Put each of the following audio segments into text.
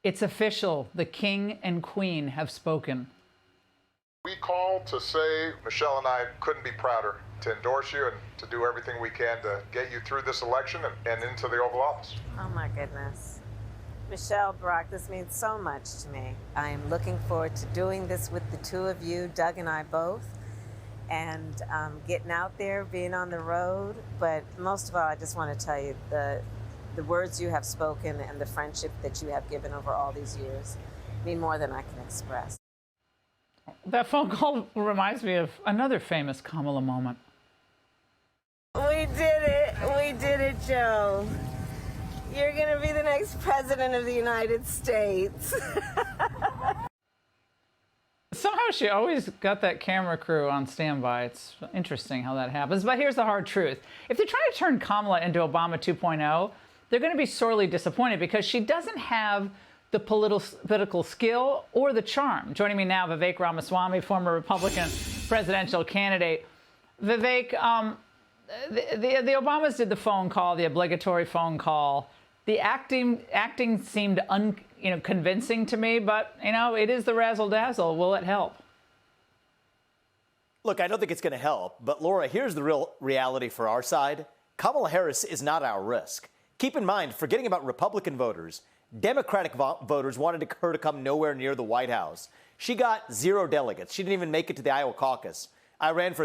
It's official. The king and queen have spoken. We called to say Michelle and I couldn't be prouder to endorse you and to do everything we can to get you through this election and into the Oval Office. Oh my goodness. Michelle, Barack, this means so much to me. I am looking forward to doing this with the two of you, Doug and I both, and getting out there, being on the road. But most of all, I just want to tell you the words you have spoken and the friendship that you have given over all these years mean more than I can express. That phone call reminds me of another famous Kamala moment. We did it. We did it, Joe. You're going to be the next president of the United States. Somehow she always got that camera crew on standby. It's interesting how that happens. But here's the hard truth. If they're trying to turn Kamala into Obama 2.0, they're going to be sorely disappointed because she doesn't have the political skill or the charm. Joining me now, Vivek Ramaswamy, former Republican presidential candidate. Vivek, the Obamas did the phone call, the obligatory phone call. The acting seemed convincing to me, but it is the razzle dazzle. Will it help? Look, I don't think it's going to help. But Laura, here's the real reality for our side. Kamala Harris is not our risk. Keep in mind, forgetting about Republican voters, Democratic voters wanted her to come nowhere near the White House. She got 0 delegates. She didn't even make it to the Iowa caucus. I ran as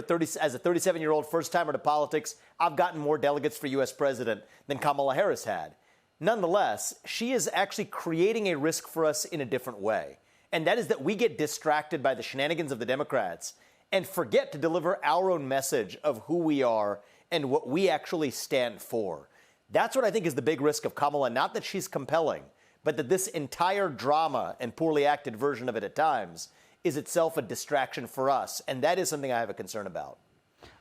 a 37-year-old first-timer to politics. I've gotten more delegates for U.S. president than Kamala Harris had. Nonetheless, she is actually creating a risk for us in a different way. And that is that we get distracted by the shenanigans of the Democrats and forget to deliver our own message of who we are and what we actually stand for. That's what I think is the big risk of Kamala, not that she's compelling, but that this entire drama and poorly acted version of it at times is itself a distraction for us. And that is something I have a concern about.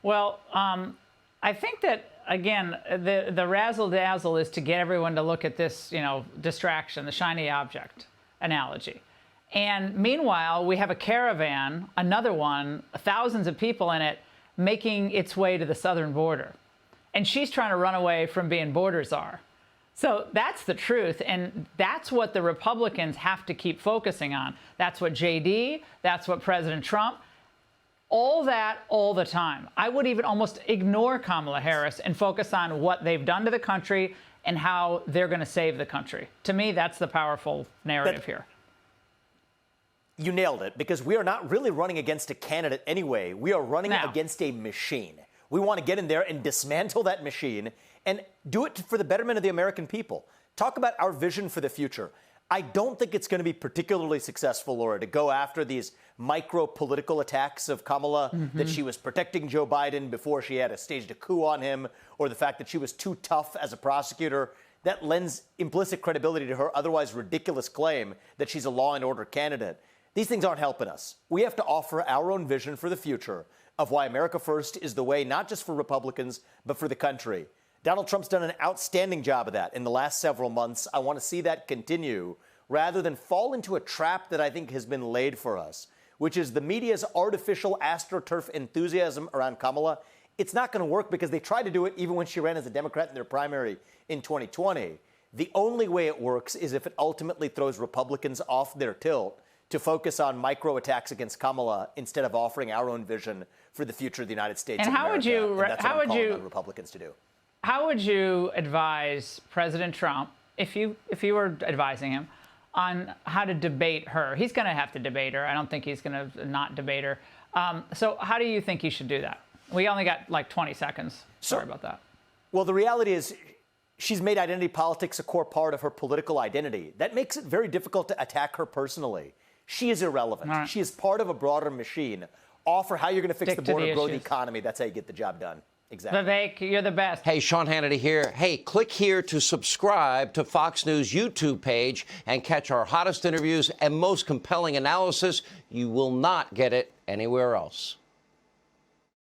Well, I think that, again, the razzle-dazzle is to get everyone to look at this, distraction, the shiny object analogy. And meanwhile, we have a caravan, another one, thousands of people in it, making its way to the southern border. And she's trying to run away from being border czar. So that's the truth, and that's what the Republicans have to keep focusing on. That's what JD, that's what President Trump, all that all the time. I would even almost ignore Kamala Harris and focus on what they've done to the country and how they're going to save the country. To me, that's the powerful narrative here. You nailed it, because we are not really running against a candidate anyway. We are running against a machine. We want to get in there and dismantle that machine and do it for the betterment of the American people. Talk about our vision for the future. I don't think it's going to be particularly successful, Laura, to go after these micro-political attacks of Kamala, that she was protecting Joe Biden before she had staged a coup on him, or the fact that she was too tough as a prosecutor. That lends implicit credibility to her otherwise ridiculous claim that she's a law and order candidate. These things aren't helping us. We have to offer our own vision for the future of why America First is the way, not just for Republicans, but for the country. Donald Trump's done an outstanding job of that in the last several months. I want to see that continue rather than fall into a trap that I think has been laid for us, which is the media's artificial AstroTurf enthusiasm around Kamala. It's not going to work because they tried to do it even when she ran as a Democrat in their primary in 2020. The only way it works is if it ultimately throws Republicans off their tilt to focus on micro attacks against Kamala instead of offering our own vision for the future of the United States. And how would you, on Republicans to do? How would you advise President Trump, if you were advising him, on how to debate her? He's going to have to debate her. I don't think he's going to not debate her. So how do you think he should do that? We only got like 20 seconds. Sorry about that. Well, the reality is she's made identity politics a core part of her political identity. That makes it very difficult to attack her personally. She is irrelevant. Right. She is part of a broader machine. Offer how you're going to fix the border, grow the economy. That's how you get the job done. Exactly. Vivek, you're the best. Hey, Sean Hannity here. Hey, click here to subscribe to Fox News YouTube page and catch our hottest interviews and most compelling analysis. You will not get it anywhere else.